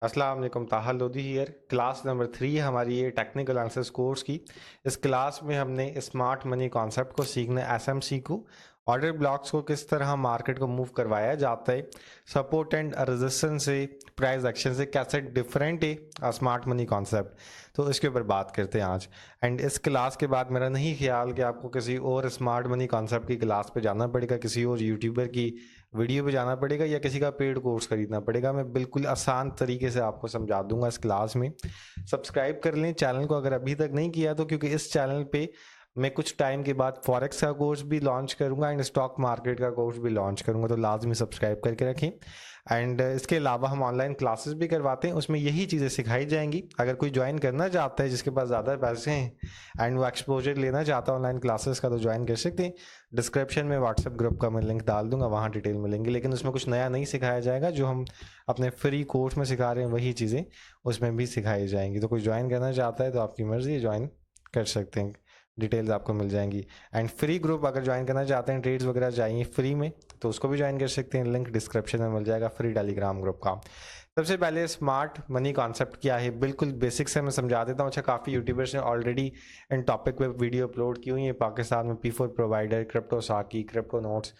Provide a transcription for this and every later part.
अस्सलाम वालेकुम, ताहा लोधी हियर। क्लास नंबर 3 हमारी ये टेक्निकल एनालिसिस कोर्स की। इस क्लास में हमने स्मार्ट मनी कॉन्सेप्ट को सीखना है, एसएमसी को, ऑर्डर ब्लॉक्स को किस तरह मार्केट को मूव करवाया जाता है, सपोर्ट एंड रेजिस्टेंस से, प्राइस एक्शन से कैसे डिफरेंट है स्मार्ट मनी कॉन्सेप्ट। तो इसके ऊपर बात करते हैं आज। एंड इस क्लास के बाद मेरा नहीं ख्याल कि आपको किसी और स्मार्ट मनी कॉन्सेप्ट की क्लास पे जाना पड़ेगा, किसी और यूट्यूबर की वीडियो पे जाना पड़ेगा या किसी का पेड कोर्स खरीदना पड़ेगा। मैं बिल्कुल आसान तरीके से आपको समझा दूंगा इस क्लास में। सब्सक्राइब कर लें चैनल को अगर अभी तक नहीं किया तो, क्योंकि इस चैनल पे मैं कुछ टाइम के बाद फॉरेक्स का कोर्स भी लॉन्च करूंगा एंड स्टॉक मार्केट का कोर्स भी लॉन्च करूंगा, तो लाजमी सब्सक्राइब करके रखें। एंड इसके अलावा हम ऑनलाइन क्लासेस भी करवाते हैं, उसमें यही चीज़ें सिखाई जाएंगी। अगर कोई ज्वाइन करना चाहता है जिसके पास ज़्यादा पैसे हैं एंड वो एक्सपोजर लेना चाहता है ऑनलाइन क्लासेस का, तो ज्वाइन कर सकते हैं। डिस्क्रिप्शन में व्हाट्सएप ग्रुप का मैं लिंक डाल दूंगा, वहाँ डिटेल मिलेंगी। लेकिन उसमें कुछ नया नहीं सिखाया जाएगा, जो हम अपने फ्री कोर्स में सिखा रहे हैं वही चीज़ें उसमें भी सिखाई जाएंगी। तो कोई ज्वाइन करना चाहता है तो आपकी मर्ज़ी है, ज्वाइन कर सकते हैं, डिटेल्स आपको मिल जाएंगी। एंड फ्री ग्रुप अगर ज्वाइन करना चाहते हैं, ट्रेड्स वगैरह चाहिए फ्री में, तो उसको भी ज्वाइन कर सकते हैं, लिंक डिस्क्रिप्शन में मिल जाएगा, फ्री टेलीग्राम ग्रुप का। सबसे पहले स्मार्ट मनी कॉन्सेप्ट क्या है, बिल्कुल बेसिक से मैं समझा देता हूँ। अच्छा, काफ़ी यूट्यूबर्स ने ऑलरेडी इन टॉपिक पे वीडियो अपलोड की हुई है। पाकिस्तान में P4 प्रोवाइडर, क्रिप्टो साकी, क्रिप्टो नोट्स,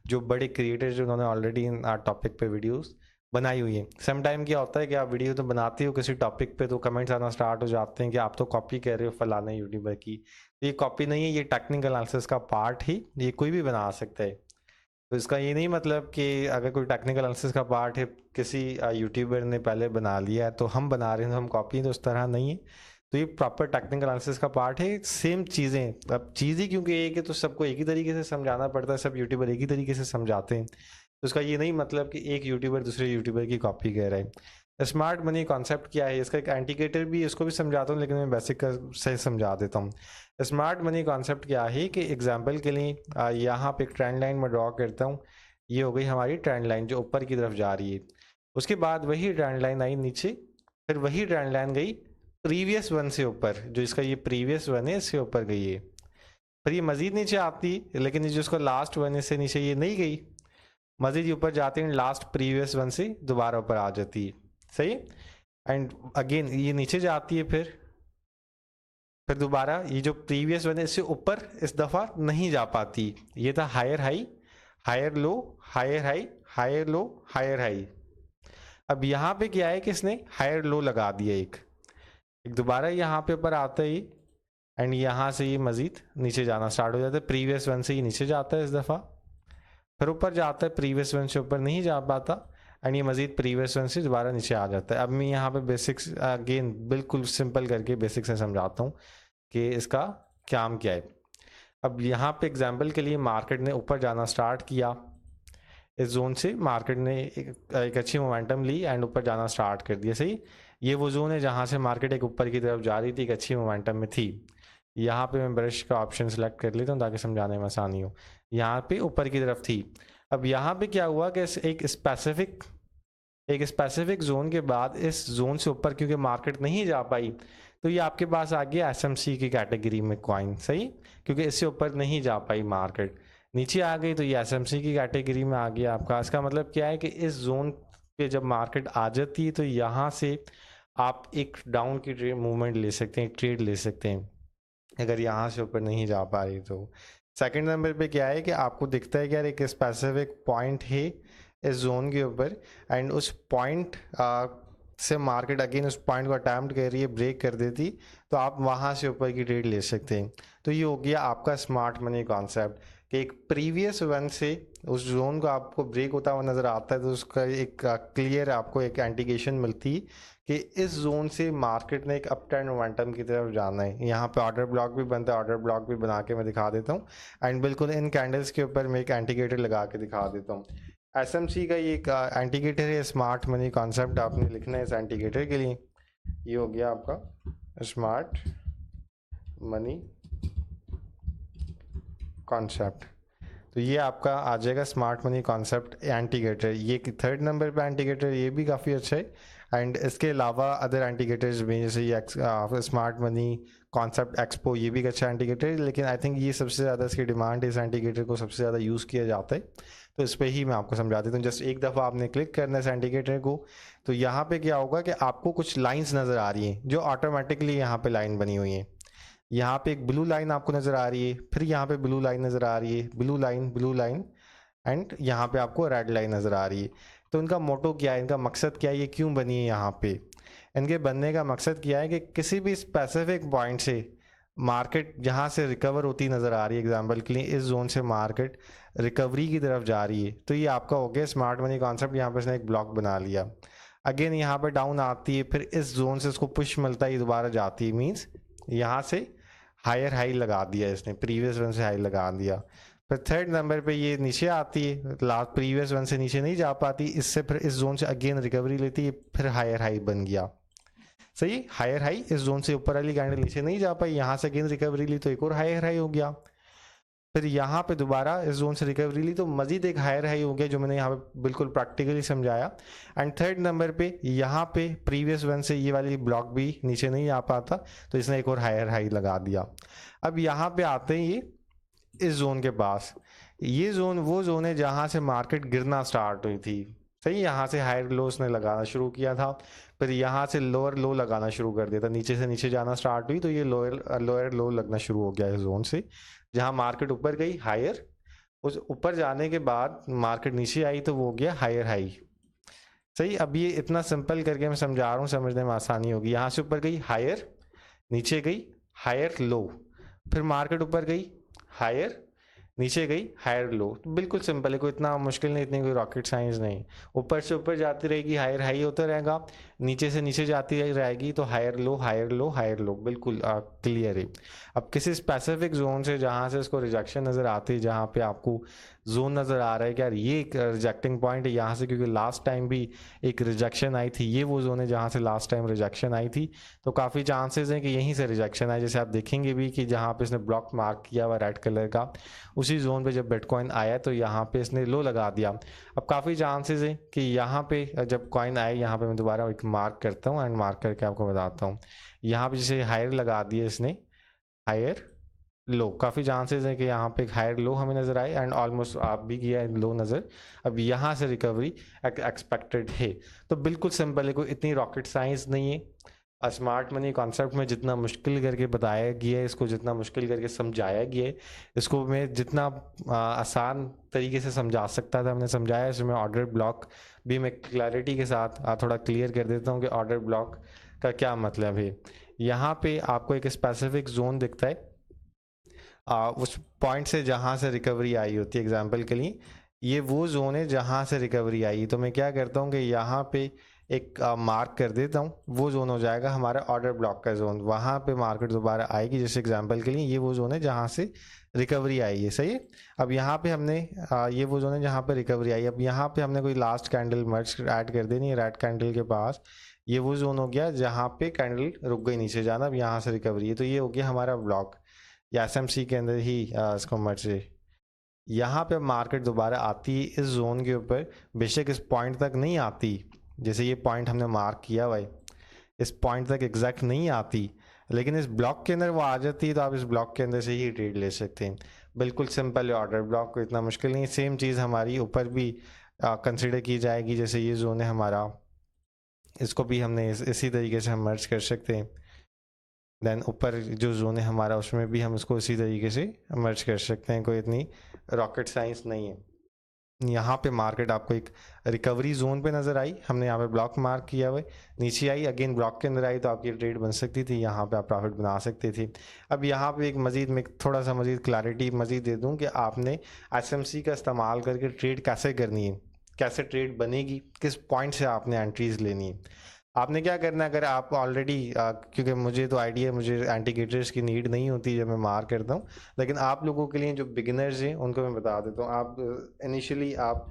जो बड़े क्रिएटर्स उन्होंने ऑलरेडी इन टॉपिक पे वीडियोस बनाई हुई है। सम टाइम क्या होता है कि आप वीडियो तो बनाते हो किसी टॉपिक पे, तो कमेंट्स आना स्टार्ट हो जाते हैं कि आप तो कॉपी कर रहे हो फलाने यूट्यूबर की। ये कॉपी नहीं है, ये टेक्निकल एनालिसिस का पार्ट ही, ये कोई भी बना सकता है। तो इसका ये नहीं मतलब कि अगर कोई टेक्निकल एनालिसिस का पार्ट है, किसी यूट्यूबर ने पहले बना लिया है तो हम बना रहे हैं तो हम कॉपी, तो उस तरह नहीं है। तो ये प्रॉपर टेक्निकल एनालिसिस का पार्ट है। सेम चीज़ें, अब चीज़ ही क्योंकि एक है तो सबको एक ही तरीके से समझाना पड़ता है, सब यूट्यूबर एक ही तरीके से समझाते हैं। तो इसका ये नहीं मतलब कि एक यूट्यूबर दूसरे यूट्यूबर की कॉपी कर रहा है। स्मार्ट मनी कॉन्सेप्ट क्या है, इसका एक इंडिकेटर भी, इसको भी समझाता हूँ, लेकिन मैं बेसिक से समझा देता हूँ। स्मार्ट मनी कॉन्सेप्ट क्या है कि एग्जांपल के लिए यहाँ पे एक ट्रेंड लाइन में ड्रॉ करता हूँ। ये हो गई हमारी ट्रेंड लाइन जो ऊपर की तरफ जा रही है। उसके बाद वही ट्रेंड लाइन आई नीचे, फिर वही ट्रेंड लाइन गई प्रीवियस वन से ऊपर, जो इसका ये प्रीवियस वन है इससे ऊपर गई है। फिर ये मजीद नीचे आती, लेकिन ये जो इसका लास्ट वन है इससे नीचे ये नहीं गई, मजीद ये ऊपर जाती है, लास्ट प्रीवियस वन से दोबारा ऊपर आ जाती है। सही। एंड अगेन ये नीचे जाती है, फिर दोबारा ये जो प्रीवियस वन है इससे ऊपर इस दफ़ा नहीं जा पाती। ये था higher high, higher low, higher high, higher low, higher high. अब यहाँ पे क्या है कि इसने हायर लो लगा दिया एक एक दोबारा यहाँ पे ऊपर आता है, एंड यहाँ से ये मजीद नीचे जाना स्टार्ट हो जाता है। प्रीवियस वन से ये नीचे जाता है इस दफ़ा, फिर ऊपर जाता है, प्रीवियस वन से ऊपर नहीं जा पाता, एंड ये मजीद प्रीवियस वन से दोबारा नीचे आ जाता है। अब मैं यहाँ पे बेसिक्स अगेन बिल्कुल सिंपल करके बेसिक्स से समझाता हूँ कि इसका काम क्या है। अब यहाँ पे एग्जांपल के लिए मार्केट ने ऊपर जाना स्टार्ट किया, इस जोन से मार्केट ने एक अच्छी मोमेंटम ली एंड ऊपर जाना स्टार्ट कर दिया। सही। ये वो जोन है जहाँ से मार्केट एक ऊपर की तरफ जा रही थी, एक अच्छी मोमेंटम में थी। यहाँ पे मैं ब्रश का ऑप्शन सेलेक्ट कर लेता हूँ ताकि समझाने में आसानी हो। यहाँ पे ऊपर की तरफ थी। अब यहाँ पे क्या हुआ कि एक स्पेसिफिक जोन के बाद इस जोन से ऊपर क्योंकि मार्केट नहीं जा पाई, तो ये आपके पास आ गया एसएमसी की कैटेगरी में कॉइन। सही। क्योंकि इससे ऊपर नहीं जा पाई मार्केट, नीचे आ गई, तो ये एसएमसी की कैटेगरी में आ गया आपका। इसका मतलब क्या है कि इस जोन पे जब मार्केट आ जाती है तो यहाँ से आप एक डाउन की ट्रेड मूवमेंट ले सकते हैं, ट्रेड ले सकते हैं, अगर यहाँ से ऊपर नहीं जा पा रही तो। सेकंड नंबर पे क्या है कि आपको दिखता है कि यार एक स्पेसिफिक पॉइंट है इस जोन के ऊपर, एंड उस पॉइंट से मार्केट अगेन उस पॉइंट को अटैम्प्ट कर रही है, ब्रेक कर देती, तो आप वहाँ से ऊपर की ट्रेड ले सकते हैं। तो ये हो गया आपका स्मार्ट मनी कॉन्सेप्ट कि एक प्रीवियस वन से उस जोन को आपको ब्रेक होता हुआ नज़र आता है, तो उसका एक क्लियर आपको एक इंडिकेशन मिलती कि इस जोन से मार्केट ने एक अप ट्रेंड मोमेंटम की तरफ जाना है। यहाँ पे ऑर्डर ब्लॉक भी बनता है, ऑर्डर ब्लॉक भी बना के मैं दिखा देता हूँ, एंड बिल्कुल इन कैंडल्स के ऊपर मैं एक इंडिकेटर लगा के दिखा देता हूँ। एसएमसी का ये एक इंडिकेटर है, स्मार्ट मनी कॉन्सेप्ट आपने लिखना है इस इंडिकेटर के लिए। ये हो गया आपका स्मार्ट मनी कॉन्सेप्ट। तो ये आपका आ जाएगा स्मार्ट मनी कॉन्सेप्ट इंडिकेटर। ये थर्ड नंबर पे इंडिकेटर, ये भी काफ़ी अच्छा है। एंड इसके अलावा अदर इंडिकेटर्स भी जैसे ये स्मार्ट मनी कॉन्सेप्ट एक्सपो, ये भी एक अच्छा इंडिकेटर है, लेकिन आई थिंक ये सबसे ज़्यादा इसकी डिमांड है, इस इंडिकेटर को सबसे ज़्यादा यूज़ किया जाता है, तो इस पर ही मैं आपको समझा देता हूँ। जस्ट एक दफ़ा आपने क्लिक करना है इस इंडिकेटर को, तो यहाँ पे क्या होगा कि आपको कुछ लाइंस नज़र आ रही हैं जो ऑटोमेटिकली यहाँ पे लाइन बनी हुई हैं। यहाँ पे एक ब्लू लाइन आपको नज़र आ रही है, फिर यहाँ पे ब्लू लाइन नज़र आ रही है, ब्लू लाइन एंड यहाँ पे आपको रेड लाइन नज़र आ रही है। तो इनका मोटो क्या है, इनका मकसद क्या है, ये क्यों बनी है यहाँ पे? इनके बनने का मकसद क्या है कि किसी भी स्पेसिफिक पॉइंट से मार्केट जहाँ से रिकवर होती नज़र आ रही है, एग्जांपल के लिए इस जोन से मार्केट रिकवरी की तरफ जा रही है, तो ये आपका हो गया स्मार्ट मनी कॉन्सेप्ट। यहाँ पर इसने एक ब्लॉक बना लिया, अगेन यहाँ पर डाउन आती है, फिर इस जोन से इसको पुश मिलता है, दोबारा जाती है, मीन्स यहाँ से हायर हाई लगा दिया इसने, प्रीवियस वन से हाई लगा दिया। फिर थर्ड नंबर पे ये नीचे आती है, लास्ट प्रीवियस वन से नीचे नहीं जा पाती, इससे फिर इस जोन से अगेन रिकवरी लेती है, फिर हायर हाई बन गया। सही, हायर हाई, इस जोन से ऊपर वाली कैंडल नीचे नहीं जा पाई, यहाँ से अगेन रिकवरी ली तो एक और हायर हाई हो गया, फिर यहाँ पे दोबारा इस जोन से रिकवरी ली तो मजीद एक हायर हाई हो गया, जो मैंने यहाँ पे बिल्कुल प्रैक्टिकली समझाया। एंड थर्ड नंबर पे यहाँ पे प्रीवियस वन से ये वाली ब्लॉक भी नीचे नहीं आ पाता, तो इसने एक और हायर हाई लगा दिया। अब यहाँ पे आते हैं ये इस जोन के पास, ये जोन वो जोन है जहाँ से मार्केट गिरना स्टार्ट हुई थी। सही, यहाँ से हायर लो उसने लगाना शुरू किया था, फिर यहाँ से लोअर लो लगाना शुरू कर दिया था, नीचे से नीचे जाना स्टार्ट हुई तो ये लोअर लो लगना शुरू हो गया इस जोन से। जहाँ मार्केट ऊपर गई हायर, उस ऊपर जाने के बाद मार्केट नीचे आई तो वो हो गया हायर हाई। सही, अब ये इतना सिंपल करके मैं समझा रहा हूँ, समझने में आसानी होगी। यहाँ से ऊपर गई हायर, नीचे गई हायर लो, फिर मार्केट ऊपर गई हायर, नीचे गई हायर लो, तो बिल्कुल सिंपल है, कोई इतना मुश्किल नहीं, इतनी कोई रॉकेट साइंस नहीं। ऊपर से ऊपर जाती रहेगी, हायर हाई होता रहेगा, नीचे से नीचे जाती रहेगी तो higher low higher low higher low, बिल्कुल क्लियर है। अब किसी स्पेसिफिक जोन से जहाँ से इसको रिजेक्शन नज़र आती है, जहाँ पे आपको जोन नज़र आ रहा है कि यार ये एक रिजेक्टिंग पॉइंट है यहाँ से, क्योंकि लास्ट टाइम भी एक रिजेक्शन आई थी, ये वो जोन है जहाँ से लास्ट टाइम रिजेक्शन आई थी, तो काफ़ी चांसेस हैं कि यहीं से रिजेक्शन आए। जैसे आप देखेंगे भी कि जहाँ पे इसने ब्लॉक मार्क किया हुआ रेड कलर का, उसी जोन पे जब बिटकॉइन आया तो यहाँ पे इसने लो लगा दिया। अब काफ़ी चांसेस है कि यहाँ पे जब कॉइन आए, यहाँ पे मैं दोबारा एक मार्क करता हूँ एंड मार्क करके आपको बताता हूँ, यहाँ पे जैसे हायर लगा दिए इसने, हायर लो, काफ़ी चांसेस है कि यहाँ पे एक हायर लो हमें नज़र आए एंड ऑलमोस्ट आप भी किया है लो नज़र। अब यहाँ से रिकवरी एक्सपेक्टेड है, तो बिल्कुल सिंपल है, कोई इतनी रॉकेट साइंस नहीं है। स्मार्ट मनी कॉन्सेप्ट में जितना मुश्किल करके बताया गया है, इसको जितना मुश्किल करके समझाया गया है, इसको मैं जितना आसान तरीके से समझा सकता था मैंने समझाया। इसमें ऑर्डर ब्लॉक भी मैं क्लैरिटी के साथ थोड़ा क्लियर कर देता हूँ कि ऑर्डर ब्लॉक का क्या मतलब है। यहाँ पे आपको एक स्पेसिफिक जोन दिखता है, उस पॉइंट से जहाँ से रिकवरी आई होती है, एग्जांपल के लिए ये वो जोन है जहाँ से रिकवरी आई, तो मैं क्या करता हूँ कि यहाँ पे एक मार्क कर देता हूँ, वो जोन हो जाएगा हमारा ऑर्डर ब्लॉक का जोन, वहाँ पे मार्केट दोबारा आएगी। जैसे एग्जांपल के लिए ये वो जोन है जहाँ से रिकवरी आई है, सही है। अब यहाँ पे हमने ये वो जोन है जहाँ पे रिकवरी आई, अब यहाँ पे हमने कोई लास्ट कैंडल मर्ज ऐड कर देनी है रेड कैंडल के पास, ये वो जोन हो गया जहाँ पे कैंडल रुक गई नीचे जाना, अब यहाँ से रिकवरी है, तो ये हो गया हमारा ब्लॉक, या एसएमसी के अंदर ही इसको मर्ज है। यहाँ पे मार्केट दोबारा आती है इस जोन के ऊपर, बेशक इस पॉइंट तक नहीं आती, जैसे ये पॉइंट हमने मार्क किया हुआ है, इस पॉइंट तक एग्जैक्ट नहीं आती, लेकिन इस ब्लॉक के अंदर वो आ जाती है, तो आप इस ब्लॉक के अंदर से ही ट्रेड ले सकते हैं। बिल्कुल सिंपल है ऑर्डर ब्लॉक, को इतना मुश्किल नहीं है। सेम चीज़ हमारी ऊपर भी कंसिडर की जाएगी, जैसे ये जोन है हमारा, इसको भी हमने इसी तरीके से हम मर्ज कर सकते हैं। देन ऊपर जो जोन है हमारा, उसमें भी हम इसको इसी तरीके से मर्ज कर सकते हैं, कोई इतनी रॉकेट साइंस नहीं है। यहाँ पे मार्केट आपको एक रिकवरी जोन पे नज़र आई, हमने यहाँ पे ब्लॉक मार्क किया हुआ है, नीचे आई अगेन ब्लॉक के अंदर आई, तो आपकी ट्रेड बन सकती थी, यहाँ पे आप प्रॉफिट बना सकते थे। अब यहाँ पे एक मज़ीद में थोड़ा सा मज़ीद क्लैरिटी मज़ीद दे दूँ कि आपने एसएमसी का इस्तेमाल करके ट्रेड कैसे करनी है, कैसे ट्रेड बनेगी, किस पॉइंट से आपने एंट्रीज लेनी है। आपने क्या करना है, अगर आप ऑलरेडी क्योंकि मुझे तो आइडिया, मुझे इंडिकेटर्स की नीड नहीं होती जब मैं मार करता हूँ, लेकिन आप लोगों के लिए जो बिगिनर्स हैं उनको मैं बता देता हूँ। आप इनिशियली आप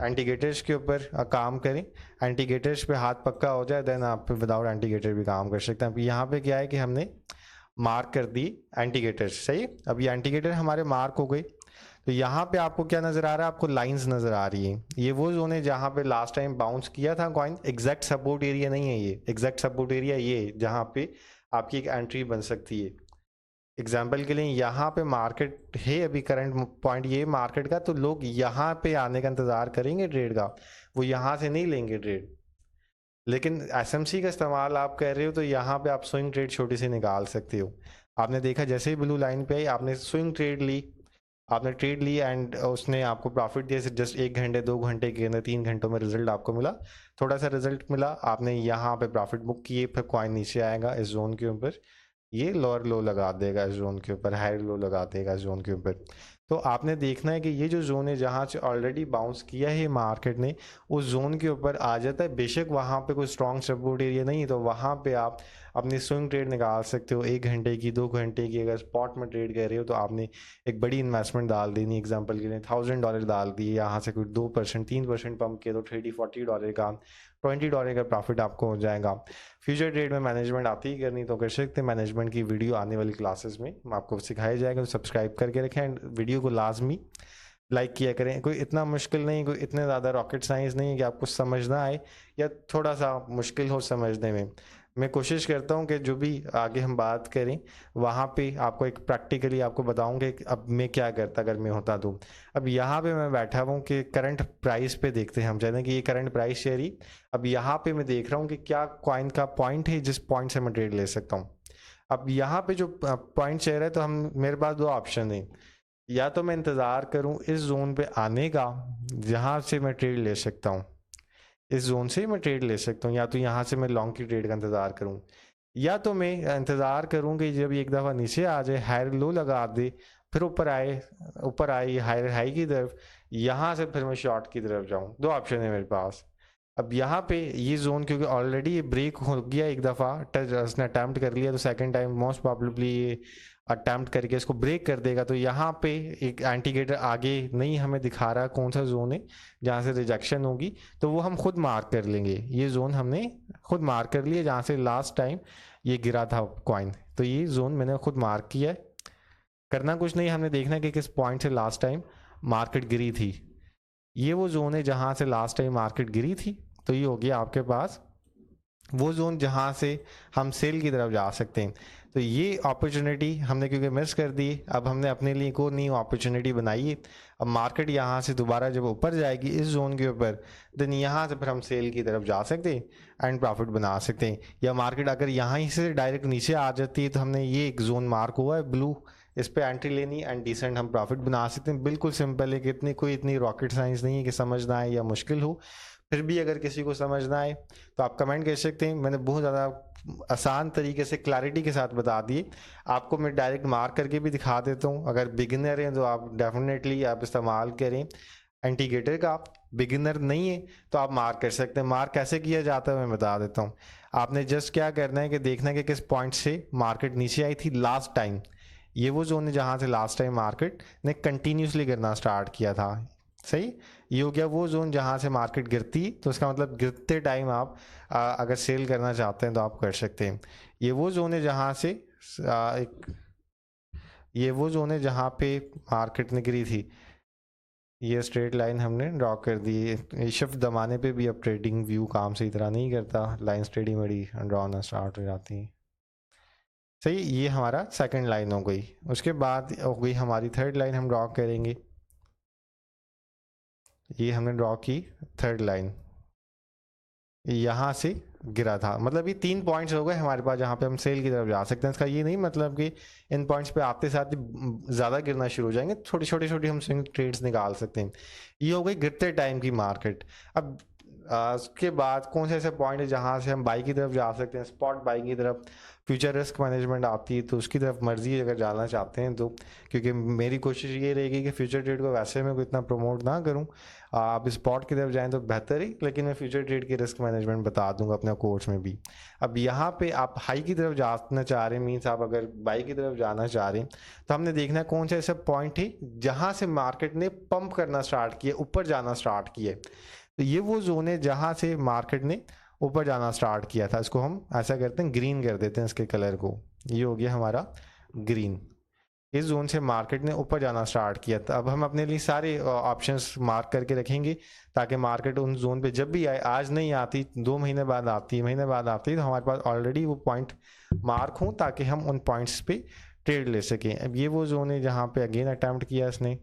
इंडिकेटर्स के ऊपर काम करें, इंडिकेटर्स पे हाथ पक्का हो जाए, देन आप विदाउट इंडिकेटर भी काम कर सकते हैं। अब यहाँ पे क्या है कि हमने मार्क कर दी इंडिकेटर्स, सही। अब ये इंडिकेटर हमारे मार्क हो गए, तो यहाँ पे आपको क्या नज़र आ रहा है, आपको लाइंस नज़र आ रही है। ये वो जोन है जहाँ पे लास्ट टाइम बाउंस किया था कॉइन। एग्जैक्ट सपोर्ट एरिया नहीं है ये, एग्जैक्ट सपोर्ट एरिया ये जहाँ पे आपकी एक एंट्री बन सकती है। एग्जाम्पल के लिए यहाँ पे मार्केट है, अभी करंट पॉइंट ये मार्केट का, तो लोग यहाँ पे आने का इंतज़ार करेंगे ट्रेड का, वो यहाँ से नहीं लेंगे ट्रेड। लेकिन एसएमसी का इस्तेमाल आप कर रहे हो तो यहाँ पे आप स्विंग ट्रेड छोटी सी निकाल सकते हो। आपने देखा जैसे ही ब्लू लाइन पे आई आपने स्विंग ट्रेड ली, आपने ट्रेड ली एंड उसने आपको प्रॉफिट दिया। जस्ट 1 घंटे 2 घंटे के अंदर 3 घंटों में रिजल्ट आपको मिला, थोड़ा सा रिजल्ट मिला, आपने यहाँ पे प्रॉफिट बुक किए, फिर कॉइन नीचे आएगा इस जोन के ऊपर, ये लोअर लो लगा देगा इस जोन के ऊपर, हायर लो लगा देगा इस जोन के ऊपर। तो आपने देखना है कि ये जो जोन है जहाँ से ऑलरेडी बाउंस किया है मार्केट ने, उस जोन के ऊपर आ जाता है। बेशक वहाँ पे कोई स्ट्रॉन्ग सपोर्ट एरिया नहीं है, तो वहाँ पे आप अपनी स्विंग ट्रेड निकाल सकते हो। 1 घंटे की 2 घंटे की अगर स्पॉट में ट्रेड कर रहे हो तो आपने एक बड़ी इन्वेस्टमेंट डाल देनी। एग्जांपल के लिए $1000 डाल दिए, यहाँ से कोई 2% 3% पंप किया तो $30-40 का $20 का प्रॉफिट आपको हो जाएगा। फ्यूचर ट्रेड में मैनेजमेंट आती ही करनी तो कर सकते हैं। मैनेजमेंट की वीडियो आने वाली क्लासेस में आपको सिखाया जाएगा, तो सब्सक्राइब करके रखें एंड वीडियो को लाजमी लाइक किया करें। कोई इतना मुश्किल नहीं, कोई इतने ज़्यादा रॉकेट साइंस नहीं है कि आपको समझ ना आए या थोड़ा सा मुश्किल हो समझने में। मैं कोशिश करता हूँ कि जो भी आगे हम बात करें वहाँ पे आपको एक प्रैक्टिकली आपको बताऊँगा कि अब मैं क्या करता अगर मैं होता तो। अब यहाँ पे मैं बैठा हूँ कि करंट प्राइस पे देखते हैं हम, चाहते हैं कि ये करंट प्राइस शेयर ही। अब यहाँ पे मैं देख रहा हूँ कि क्या कॉइन का पॉइंट है जिस पॉइंट से मैं ट्रेड ले सकता हूँ। अब यहाँ पे जो पॉइंट शेयर है तो हम मेरे पास दो ऑप्शन है, या तो मैं इंतज़ार करूं इस जोन पे आने का जहां से मैं ट्रेड ले सकता हूं, इस जोन से मैं ट्रेड ले सकता हूं, या तो यहां से मैं लॉन्ग की ट्रेड का इंतज़ार करूं, या तो मैं इंतज़ार करूं कि जब एक दफ़ा नीचे आ जाए हायर लो लगा दे, फिर ऊपर आए हायर हाई की तरफ, यहाँ से फिर मैं शॉर्ट की तरफ जाऊं। दो ऑप्शन है मेरे पास। अब यहाँ पे ये जोन क्योंकि ऑलरेडी ब्रेक हो गया एक दफ़ा, टच उसने अटैम्प्ट कर लिया, तो सेकंड टाइम मोस्ट प्रॉब्लली ये अटैम्प्ट करके इसको ब्रेक कर देगा। तो यहाँ पे एक एंटीगेटर आगे नहीं हमें दिखा रहा कौन सा जोन है जहाँ से रिजेक्शन होगी, तो वो हम खुद मार्क कर लेंगे। ये जोन हमने खुद मार्क कर लिया जहाँ से लास्ट टाइम ये गिरा था कॉइन, तो ये जोन मैंने खुद मार्क किया है। करना कुछ नहीं, हमने देखना है कि किस पॉइंट से लास्ट टाइम मार्केट गिरी थी। ये वो जोन है जहाँ से लास्ट टाइम मार्केट गिरी थी, तो ये हो गया आपके पास वो जोन जहाँ से हम सेल की तरफ जा सकते हैं। तो ये अपॉर्चुनिटी हमने क्योंकि मिस कर दी, अब हमने अपने लिए को नई अपॉर्चुनिटी बनाई है। अब मार्केट यहाँ से दोबारा जब ऊपर जाएगी इस जोन के ऊपर, देन यहाँ से फिर हम सेल की तरफ जा सकते हैं एंड प्रॉफिट बना सकते हैं। या मार्केट अगर यहाँ ही से डायरेक्ट नीचे आ जाती है तो हमने ये एक जोन मार्क हुआ है ब्लू, इस पे एंट्री लेनी एंड डिसेंट हम प्रॉफिट बना सकते हैं। बिल्कुल सिंपल है कि इतनी रॉकेट साइंस नहीं है कि समझना है या मुश्किल हो। फिर भी अगर किसी को समझना है तो आप कमेंट कर सकते हैं। मैंने बहुत ज़्यादा आसान तरीके से क्लैरिटी के साथ बता दिए। आपको मैं डायरेक्ट मार्क करके भी दिखा देता हूँ। अगर बिगिनर हैं तो आप डेफिनेटली आप इस्तेमाल करें इंडिकेटर का। बिगिनर नहीं है तो आप मार्क कर सकते हैं। मार्क कैसे किया जाता है मैं बता देता हूँ। आपने जस्ट क्या करना है कि देखना है कि किस पॉइंट से मार्केट नीचे आई थी लास्ट टाइम। ये वो जोन है जहाँ से लास्ट टाइम मार्केट ने कंटिन्यूसली गिरना स्टार्ट किया था। सही, ये हो गया वो जोन जहाँ से मार्केट गिरती, तो इसका मतलब गिरते टाइम आप अगर सेल करना चाहते हैं तो आप कर सकते हैं। ये वो जोन है जहाँ से ये वो जोन है जहाँ पे मार्केट ने गिरी थी। ये स्ट्रेट लाइन हमने ड्रॉ कर दी। ये शिफ्ट दबाने पे भी अब ट्रेडिंग व्यू काम से इतना नहीं करता, लाइन स्टेडी मेडी ड्रॉ होना स्टार्ट हो जाती है। सही, ये हमारा सेकंड लाइन हो गई। उसके बाद हो गई हमारी थर्ड लाइन, हम ड्रॉ करेंगे। ये हमने ड्रॉ की थर्ड लाइन, यहाँ से गिरा था, मतलब ये 3 पॉइंट्स हो गए हमारे पास जहाँ पे हम सेल की तरफ जा सकते हैं। इसका ये नहीं मतलब कि इन पॉइंट्स पे आते साथ ही ज़्यादा गिरना शुरू हो जाएंगे, छोटी हम स्विंग ट्रेड्स निकाल सकते हैं। ये हो गई गिरते टाइम की मार्केट। अब उसके बाद कौन से ऐसे पॉइंट है जहाँ से हम बाई की तरफ जा सकते हैं, स्पॉट बाई की तरफ। फ्यूचर रिस्क मैनेजमेंट आती है तो उसकी तरफ मर्जी अगर जाना चाहते हैं तो, क्योंकि मेरी कोशिश ये रहेगी कि फ्यूचर ट्रेड को वैसे मैं कोई इतना प्रमोट ना करूं। आप स्पॉट की तरफ जाएं तो बेहतर ही, लेकिन मैं फ्यूचर ट्रेड की रिस्क मैनेजमेंट बता दूंगा अपने कोर्स में भी। अब यहाँ पे आप हाई की तरफ जाना चाह रहे हैं, मीन्स आप अगर बाई की तरफ जाना चाह रहे हैं, तो हमने देखना है कौन सा ऐसा पॉइंट है जहाँ से मार्केट ने पंप करना स्टार्ट किया, ऊपर जाना स्टार्ट किया। तो ये वो जोन है जहाँ से मार्केट ने ऊपर जाना स्टार्ट किया था। इसको हम ऐसा करते हैं, ग्रीन कर देते हैं इसके कलर को। ये हो गया हमारा ग्रीन। इस जोन से मार्केट ने ऊपर जाना स्टार्ट किया था। अब हम अपने लिए सारे ऑप्शंस मार्क करके रखेंगे ताकि मार्केट उन जोन पे जब भी आए, आज नहीं आती 2 महीने बाद आती है, महीने बाद आती है, तो हमारे पास ऑलरेडी वो पॉइंट मार्क हों ताकि हम उन पॉइंट्स पे ट्रेड ले सकें। अब ये वो जोन है जहाँ पे अगेन अटेम्प्ट किया इसने,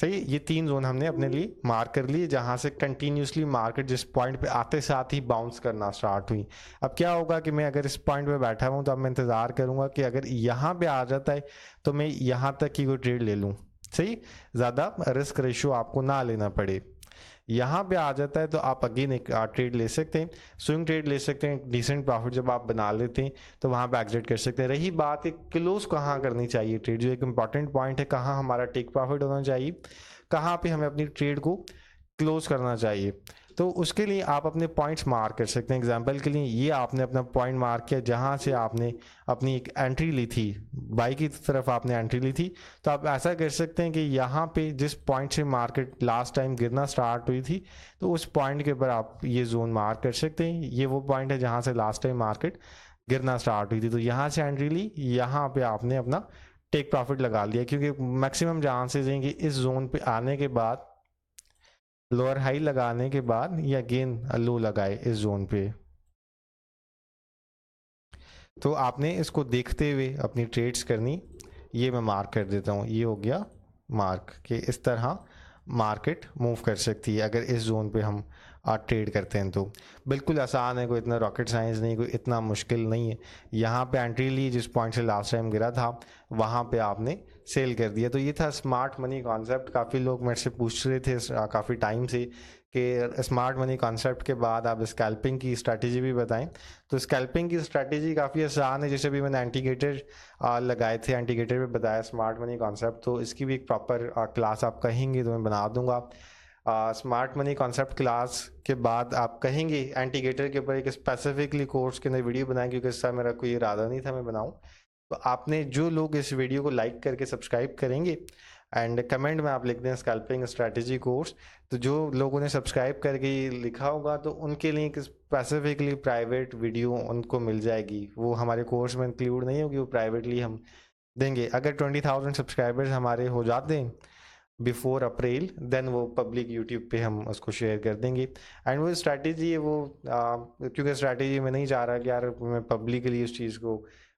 सही। ये 3 जोन हमने अपने लिए मार्क कर लिए जहां से कंटिन्यूसली मार्केट जिस पॉइंट पे आते साथ ही बाउंस करना स्टार्ट हुई। अब क्या होगा कि मैं अगर इस पॉइंट पे बैठा हूं तो अब मैं इंतज़ार करूंगा कि अगर यहाँ पे आ जाता है तो मैं यहाँ तक की कोई ट्रेड ले लूँ, सही, ज़्यादा रिस्क रेशियो आपको ना लेना पड़े। यहाँ पे आ जाता है तो आप अगेन एक ट्रेड ले सकते हैं, स्विंग ट्रेड ले सकते हैं। डिसेंट प्रॉफिट जब आप बना लेते हैं तो वहाँ पे एग्जिट कर सकते हैं। रही बात कि क्लोज कहाँ करनी चाहिए ट्रेड, जो एक इंपॉर्टेंट पॉइंट है, कहाँ हमारा टेक प्रॉफिट होना चाहिए, कहाँ पे हमें अपनी ट्रेड को क्लोज करना चाहिए, तो उसके लिए आप अपने पॉइंट्स मार्क कर सकते हैं। एग्जांपल के लिए ये आपने अपना पॉइंट मार्क किया जहाँ से आपने अपनी एक एंट्री ली थी, बाई की तरफ आपने एंट्री ली थी, तो आप ऐसा कर सकते हैं कि यहाँ पे जिस पॉइंट से मार्केट लास्ट टाइम गिरना स्टार्ट हुई थी, तो उस पॉइंट के ऊपर आप ये जोन मार्क कर सकते हैं। ये वो पॉइंट है जहाँ से लास्ट टाइम मार्केट गिरना स्टार्ट हुई थी, तो यहाँ से एंट्री ली, यहाँ पे आपने अपना टेक प्रॉफिट लगा लिया, क्योंकि मैक्सिमम चांसेस हैं कि इस जोन पे आने के बाद, लोअर हाई लगाने के बाद ये अगेन लो लगाए इस जोन पे। तो आपने इसको देखते हुए अपनी ट्रेड्स करनी। ये मैं मार्क कर देता हूँ, ये हो गया मार्क कि इस तरह मार्केट मूव कर सकती है अगर इस जोन पे हम ट्रेड करते हैं। तो बिल्कुल आसान है, कोई इतना रॉकेट साइंस नहीं, कोई इतना मुश्किल नहीं है। यहाँ पे एंट्री ली, जिस पॉइंट से लास्ट टाइम गिरा था वहाँ पे आपने सेल कर दिया। तो ये था स्मार्ट मनी कॉन्सेप्ट। काफ़ी लोग मेरे से पूछ रहे थे काफ़ी टाइम से कि स्मार्ट मनी कॉन्सेप्ट के बाद आप स्कैल्पिंग की स्ट्रैटेजी भी बताएं। तो स्कैल्पिंग की स्ट्रैटेजी काफ़ी आसान है, जैसे भी मैंने एंटीगेटर लगाए थे, एंटीगेटर पे बताया स्मार्ट मनी कॉन्सेप्ट, तो इसकी भी एक प्रॉपर क्लास आप कहेंगे तो मैं बना दूंगा। स्मार्ट मनी कॉन्सेप्ट क्लास के बाद आप कहेंगे एंटीगेटर के ऊपर एक स्पेसिफिकली कोर्स के अंदर वीडियो बनाएं, क्योंकि इसका मेरा कोई इरादा नहीं था मैं बनाऊं। तो आपने जो लोग इस वीडियो को लाइक करके सब्सक्राइब करेंगे एंड कमेंट में आप लिख दें स्कैल्पिंग स्ट्रैटेजी कोर्स, तो जो लोगों ने सब्सक्राइब करके लिखा होगा तो उनके लिए एक स्पेसिफिकली प्राइवेट वीडियो उनको मिल जाएगी। वो हमारे कोर्स में इंक्लूड नहीं होगी, वो प्राइवेटली हम देंगे। अगर 20,000 सब्सक्राइबर्स हमारे हो जाते हैं बिफोर अप्रैल, देन वो पब्लिक यूट्यूब पे हम उसको शेयर कर देंगे। एंड वो स्ट्रैटेजी है वो क्योंकि स्ट्रैटेजी में नहीं चाह रहा कि यार मैं पब्लिकली उस चीज़ को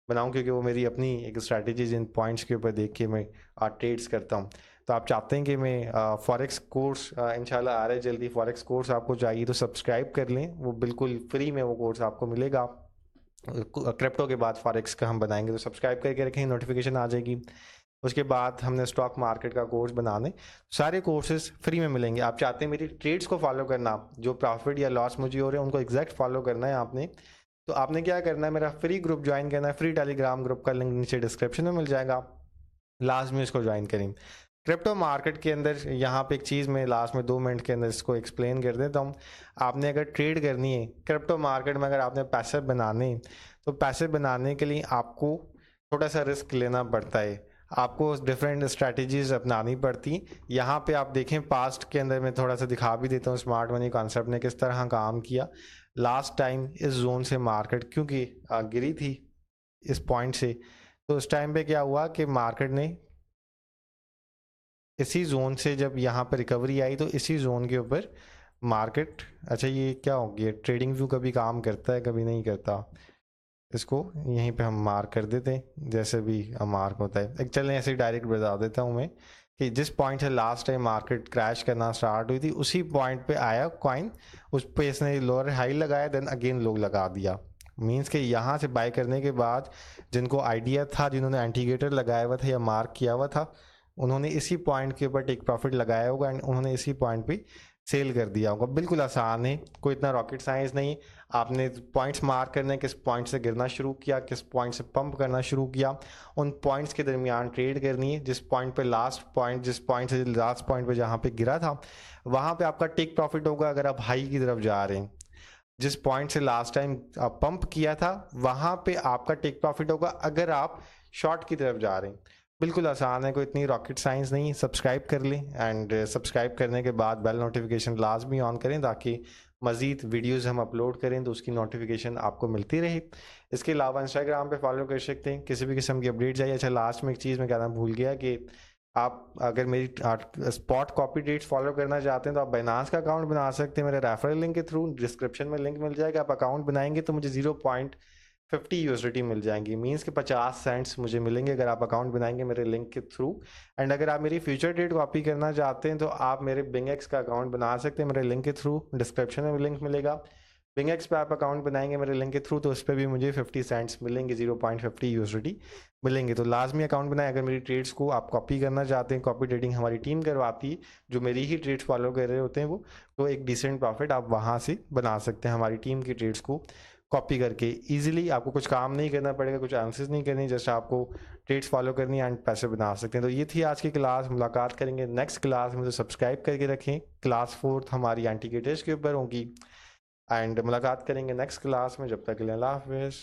बनाऊं, क्योंकि वो मेरी अपनी एक स्ट्रैटेजी जिन पॉइंट्स के ऊपर देख के मैं ट्रेड्स करता हूं। तो आप चाहते हैं कि मैं फॉरेक्स कोर्स इंशाल्लाह आ रहा है जल्दी, फॉरेक्स कोर्स आपको चाहिए तो सब्सक्राइब कर लें, वो बिल्कुल फ्री में वो कोर्स आपको मिलेगा। क्रिप्टो के बाद फॉरेक्स का हम बनाएंगे, तो सब्सक्राइब करके रखें, नोटिफिकेशन आ जाएगी। उसके बाद हमने स्टॉक मार्केट का कोर्स बनाने, सारे कोर्सेज फ्री में मिलेंगे। आप चाहते हैं मेरी ट्रेड्स को फॉलो करना, जो प्रॉफिट या लॉस मुझे हो रहे हैं उनको एग्जैक्ट फॉलो करना है आपने, तो आपने क्या करना है, मेरा फ्री ग्रुप ज्वाइन करना है। फ्री टेलीग्राम ग्रुप का लिंक नीचे डिस्क्रिप्शन में मिल जाएगा, लास्ट में इसको ज्वाइन करें। क्रिप्टो मार्केट के अंदर यहाँ पे एक चीज़ मैं लास्ट में 2 मिनट के अंदर इसको एक्सप्लेन कर देता हूँ। आपने अगर ट्रेड करनी है क्रिप्टो मार्केट में, अगर आपने पैसे बनाने, तो पैसे बनाने के लिए आपको थोड़ा सा रिस्क लेना पड़ता है, आपको डिफरेंट स्ट्रैटेजीज अपनानी पड़ती। यहाँ पे आप देखें पास्ट के अंदर मैं थोड़ा सा दिखा भी देता हूँ स्मार्ट मनी कॉन्सेप्ट ने किस तरह काम किया। लास्ट टाइम इस जोन से मार्केट क्योंकि गिरी थी इस पॉइंट से, तो उस टाइम पे क्या हुआ कि मार्केट ने इसी जोन से जब यहाँ पर रिकवरी आई तो इसी जोन के ऊपर मार्केट, अच्छा ये क्या हो गया, ट्रेडिंग व्यू कभी काम करता है कभी नहीं करता, इसको यहीं पे हम मार्क कर देते हैं जैसे भी मार्क होता है। एक चलें ऐसे डायरेक्ट बता देता हूँ मैं कि जिस पॉइंट से लास्ट टाइम मार्केट क्रैश करना स्टार्ट हुई थी उसी पॉइंट पे आया कॉइन, उस पे इसने लोअर हाई लगाया, देन अगेन लो लगा दिया। मीन्स कि यहाँ से बाय करने के बाद जिनको आइडिया था, जिन्होंने एंटीगेटर लगाया हुआ था या मार्क किया हुआ था, उन्होंने इसी पॉइंट के ऊपर टेक प्रॉफिट लगाया होगा एंड उन्होंने इसी पॉइंट पे सेल कर दिया होगा। बिल्कुल आसान है, कोई इतना रॉकेट साइंस नहीं। आपने पॉइंट्स मार्क करने, किस पॉइंट से गिरना शुरू किया, किस पॉइंट से पंप करना शुरू किया, उन पॉइंट्स के दरमियान ट्रेड करनी है। जिस पॉइंट पे लास्ट पॉइंट, जिस पॉइंट से लास्ट पॉइंट पे जहाँ पे गिरा था वहाँ पे आपका टेक प्रॉफिट होगा अगर आप हाई की तरफ जा रहे हैं। जिस पॉइंट से लास्ट टाइम पंप किया था वहाँ पे आपका टेक प्रॉफिट होगा अगर आप शॉर्ट की तरफ जा रहे हैं। बिल्कुल आसान है, कोई इतनी रॉकेट साइंस नहीं। सब्सक्राइब कर लें एंड सब्सक्राइब करने के बाद बेल नोटिफिकेशन लाजमी ऑन करें ताकि मज़ीद वीडियोस हम अपलोड करें तो उसकी नोटिफिकेशन आपको मिलती रहे। इसके अलावा इंस्टाग्राम पे फॉलो कर सकते हैं, किसी भी किस्म की अपडेट चाहिए। अच्छा, लास्ट में एक चीज़ मैं कहना भूल गया कि आप अगर मेरी स्पॉट कॉपी डेट्स फॉलो करना चाहते हैं तो आप बाइनांस का अकाउंट बना सकते हैं मेरे रेफरल लिंक के थ्रू। डिस्क्रिप्शन में लिंक मिल जाएगा, आप अकाउंट बनाएंगे तो मुझे 0.50 यूएसडीटी मिल जाएंगी, मींस के 50 सेंट्स मुझे मिलेंगे अगर आप अकाउंट बनाएंगे मेरे लिंक के थ्रू। एंड अगर आप मेरी फ्यूचर डेट कॉपी करना चाहते हैं तो आप मेरे बिंगएक्स का अकाउंट बना सकते हैं मेरे लिंक के थ्रू। डिस्क्रिप्शन में लिंक मिलेगा। बिंगएक्स पे आप अकाउंट बनाएंगे मेरे लिंक के थ्रू तो उस पर भी मुझे 50 सेंट्स मिलेंगे, 0.50 यूएसडी मिलेंगे। तो लाजमी अकाउंट बनाएं। अगर मेरी ट्रेड्स को आप कॉपी करना चाहते हैं, कॉपी ट्रेडिंग हमारी टीम करवाती है जो मेरी ही ट्रेड्स फॉलो कर रहे होते हैं वो, तो एक डिसेंट प्रॉफिट आप वहाँ से बना सकते हैं हमारी टीम की ट्रेड्स को कॉपी करके इजीली। आपको कुछ काम नहीं करना पड़ेगा, कुछ आंसर्स नहीं करनी, जस्ट आपको ट्रेड्स फॉलो करनी है एंड पैसे बना सकते हैं। तो ये थी आज की क्लास। मुलाकात करेंगे नेक्स्ट क्लास में, तो सब्सक्राइब करके रखें। क्लास 4 हमारी एंटी के टेस्ट के ऊपर होगी एंड मुलाकात करेंगे नेक्स्ट क्लास में। जब तक के लिए अल्लाह हाफिज़।